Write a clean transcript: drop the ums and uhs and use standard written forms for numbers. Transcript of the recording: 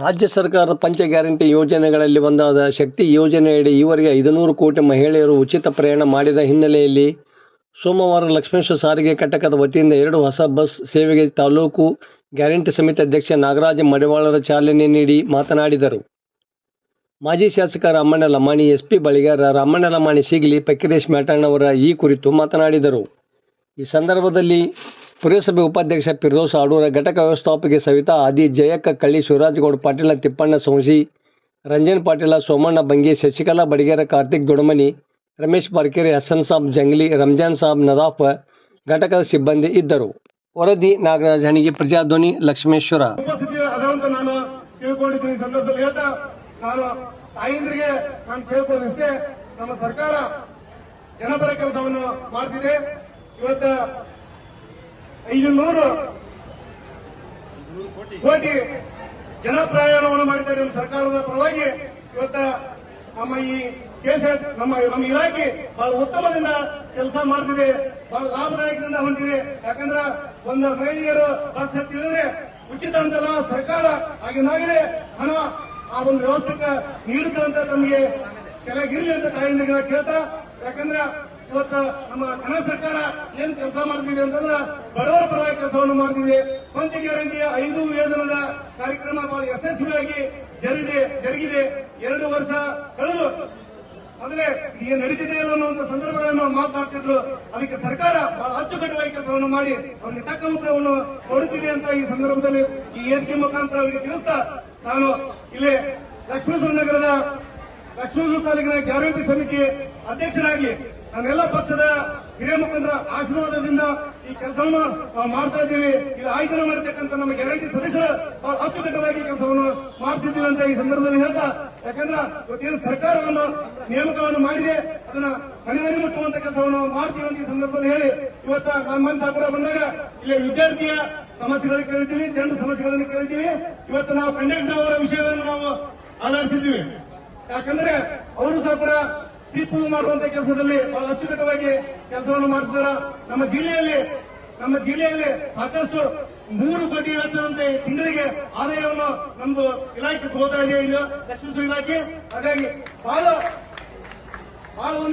ರಾಜ್ಯ ಸರ್ಕಾರದ ಪಂಚ ಗ್ಯಾರಂಟಿ ಯೋಜನೆಗಳಲ್ಲಿ ಒಂದಾದ ಶಕ್ತಿ ಯೋಜನೆಯಡಿ ಈವರೆಗೆ 500 ಕೋಟಿ ಮಹಿಳೆಯರು ಉಚಿತ ಪ್ರಯಾಣ ಮಾಡಿದ ಹಿನ್ನೆಲೆಯಲ್ಲಿ ಸೋಮವಾರ ಲಕ್ಷ್ಮೇಶ್ವರ ಸಾರಿಗೆ ಘಟಕದ ವತಿಯಿಂದ 2 ಹೊಸ ಬಸ್ ಸೇವೆಗೆ ತಾಲೂಕು ಗ್ಯಾರಂಟಿ ಸಮಿತಿ ಅಧ್ಯಕ್ಷ ನಾಗರಾಜ ಮಡಿವಾಳರ ಚಾಲನೆ ನೀಡಿ ಮಾತನಾಡಿದರು. ಮಾಜಿ ಶಾಸಕ ರಾಮಣ್ಣ ಲಮಾಣಿ, ಎಸ್ಪಿ ಬಳಿಗಾರ, ರಾಮಣ್ಣ ಲಮಾಣಿ ಸಿಗ್ಲಿ, ಫಕೀರೇಶ್ ಮ್ಯಾಟಣ್ಣವರ ಈ ಕುರಿತು ಮಾತನಾಡಿದರು. ಈ ಸಂದರ್ಭದಲ್ಲಿ ಪುರಸಭೆ ಉಪಾಧ್ಯಕ್ಷ ಫಿರ್ದೌಸ್ ಆಡೂರ, ಘಟಕ ವ್ಯವಸ್ಥಾಪಕಿ ಸವಿತಾ ಆದಿ, ಜಯಕ್ಕ ಕಳ್ಳಿ, ಶಿವರಾಜಗೌಡ ಪಾಟೀಲ, ತಿಪ್ಪಣ್ಣ ಸೌಂಸಿ, ರಂಜನ್ ಪಾಟೀಲ, ಸೋಮಣ್ಣ ಬಂಗಿ, ಶಶಿಕಲಾ ಬಡಿಗೇರ, ಕಾರ್ತಿಕ್ ದೊಡಮನಿ, ರಮೇಶ್ ಪಾರ್ಕೆರೆ, ಹಸನ್ ಸಾಬ್ ಜಂಗ್ಲಿ, ರಂಜಾನ್ ಸಾಬ್ ನದಾಫ್ ಘಟಕದ ಸಿಬ್ಬಂದಿ ಇದ್ದರು. ವರದಿ ನಾಗರಾಜ್ ಹಣಿಗೆ, ಪ್ರಜಾಧ್ವನಿ, ಲಕ್ಷ್ಮೇಶ್ವರ. ನಾನು ತಿಳ್ಕೊಂಡಿದ್ದೀನಿ. ಸಂದರ್ಭದಲ್ಲಿ ಹೇಳ್ತಾ ನಾನು ತಾಯಂದ್ರಿಗೆ ನಾನು ಕೇಳ್ಕೊಳ್ಳೋದಿಷ್ಟೇ, ನಮ್ಮ ಸರ್ಕಾರ ಜನಪರ ಕೆಲಸವನ್ನು ಮಾಡ್ತಿದೆ. ಇವತ್ತು 500 ಕೋಟಿ ಜನ ಪ್ರಯಾಣವನ್ನು ಮಾಡಿದ್ದಾರೆ ನಮ್ಮ ಸರ್ಕಾರದ ಪರವಾಗಿ. ಇವತ್ತ ನಮ್ಮ ಈ ಕೇಸ ನಮ್ಮ ಇಲಾಖೆ ಬಹಳ ಉತ್ತಮದಿಂದ ಕೆಲಸ ಮಾಡ್ತಿದೆ, ಬಹಳ ಲಾಭದಾಯಕದಿಂದ ಹೊಂದಿದೆ. ಯಾಕಂದ್ರೆ ಒಂದು ಮಹಿಳೆಯರು ಬಸ್ ಹತ್ತಿದ್ರೆ ಉಚಿತ ಅಂತಲ್ಲ ಸರ್ಕಾರ ಆಗಿನಾಗಲೇ ಹಣ ಆ ಒಂದು ವ್ಯವಸ್ಥೆಗೆ ನೀಡುತ್ತಂತ ತಮಗೆ ಕೆಳಗಿರಲಿ ಅಂತ ತಾಯಿಂದ ಕೇಳ್ತಾ. ಯಾಕಂದ್ರೆ ಇವತ್ತು ನಮ್ಮ ಕನ್ನಡ ಸರ್ಕಾರ ಏನ್ ಕೆಲಸ ಮಾಡ್ತಿದೆ ಅಂತಂದ್ರೆ ಬಡವರ ಪರವಾಗಿ ಕೆಲಸವನ್ನು ಮಾಡ್ತಿದೆ. ಪಂಚ ಗ್ಯಾರಂಟಿಯ 5 ವೇತನದ ಕಾರ್ಯಕ್ರಮ ಬಹಳ ಯಶಸ್ವಿಯಾಗಿ ಜರುಗಿದೆ. 2 ವರ್ಷ ಕಳೆದು ಮೊದಲೇ ಈಗ ನಡೀತಿದೆ ಅನ್ನುವಂಥ ಸಂದರ್ಭಗಳನ್ನು ಮಾತನಾಡ್ತಿದ್ರು. ಅದಕ್ಕೆ ಸರ್ಕಾರ ಬಹಳ ಅಚ್ಚುಕಟ್ಟುವಾಗಿ ಕೆಲಸವನ್ನು ಮಾಡಿ ಅವರಿಗೆ ತಕ್ಕ ಉತ್ತರವನ್ನು ಕೊಡುತ್ತಿದೆ ಅಂತ ಈ ಸಂದರ್ಭದಲ್ಲಿ ಈ ವೇದಿಕೆ ಮುಖಾಂತರ ಅವರಿಗೆ ತಿಳಿಸ್ತಾ, ನಾನು ಇಲ್ಲಿ ಲಕ್ಷ್ಮೇಶ್ವರ ನಗರದ ಲಕ್ಷ್ಮೇಶ್ವರ ತಾಲೂಕಿನ ಗ್ಯಾರಂಟಿ ಸಮಿತಿ ಅಧ್ಯಕ್ಷರಾಗಿ ನನ್ನೆಲ್ಲ ಪಕ್ಷದ ಹಿರಿಯ ಮುಖಂಡರ ಆಶೀರ್ವಾದದಿಂದ ಈ ಕೆಲಸವನ್ನು ನಾವು ಮಾಡ್ತಾ ಇದ್ದೀವಿ. ಇದು ಆಯೋಜನೆ ಮಾಡಿರ್ತಕ್ಕಂಥ ನಮ್ಮ ಗ್ಯಾರಂಟಿ ಸದಸ್ಯರು ಬಹಳ ಅಚ್ಚುಕಟ್ಟವಾಗಿ ಕೆಲಸವನ್ನು ಮಾಡ್ತಿದ್ದೀವಿ ಅಂತ ಈ ಸಂದರ್ಭದಲ್ಲಿ ಹೇಳ್ತಾ. ಯಾಕಂದ್ರೆ ಇವತ್ತೇನು ಸರ್ಕಾರವನ್ನು ನೇಮಕವನ್ನು ಮಾಡಿದೆ ಅದನ್ನ ಮನೆ ಮುಟ್ಟುವಂತ ಕೆಲಸವನ್ನು ಮಾಡ್ತೀವಿ ಅಂತ ಈ ಸಂದರ್ಭದಲ್ಲಿ ಹೇಳಿ, ಇವತ್ತ ನಮ್ಮ ಮನಸ್ಸಾಪುರ ಬಂದಾಗ ಇಲ್ಲಿ ವಿದ್ಯಾರ್ಥಿಯ ಸಮಸ್ಯೆಗಳನ್ನು ಕೇಳ್ತೀವಿ, ಜನರ ಸಮಸ್ಯೆಗಳನ್ನು ಕೇಳ್ತೀವಿ. ಇವತ್ತು ನಾವು ಕಂಡಕ್ಟರ್ ಅವರ ವಿಷಯವನ್ನು ನಾವು ಆಲೋಚಿಸಿದ್ದೀವಿ. ಯಾಕಂದ್ರೆ ಅವರು ಸಹ ಕೂಡ ತೀರ್ಪು ಮಾಡುವಂತ ಕೆಲಸದಲ್ಲಿ ಬಹಳ ಅಚ್ಚುಕಟ್ಟವಾಗಿ ಕೆಲಸವನ್ನು ಮಾಡ್ತಿದ್ದಾರೆ. ನಮ್ಮ ಜಿಲ್ಲೆಯಲ್ಲಿ ಸಾಕಷ್ಟು 3 ಕೋಟಿ ವೆಚ್ಚದಂತೆ ತಿಂಗಳಿಗೆ ಆದಾಯವನ್ನು ನಮ್ದು ಇಲಾಖೆ ತಗೋತಾ ಇದೆ, ಇದು ಲಕ್ಷ್ಮೇಶ್ವರ ಇಲಾಖೆ. ಹಾಗಾಗಿ ಬಹಳ ಒಂದು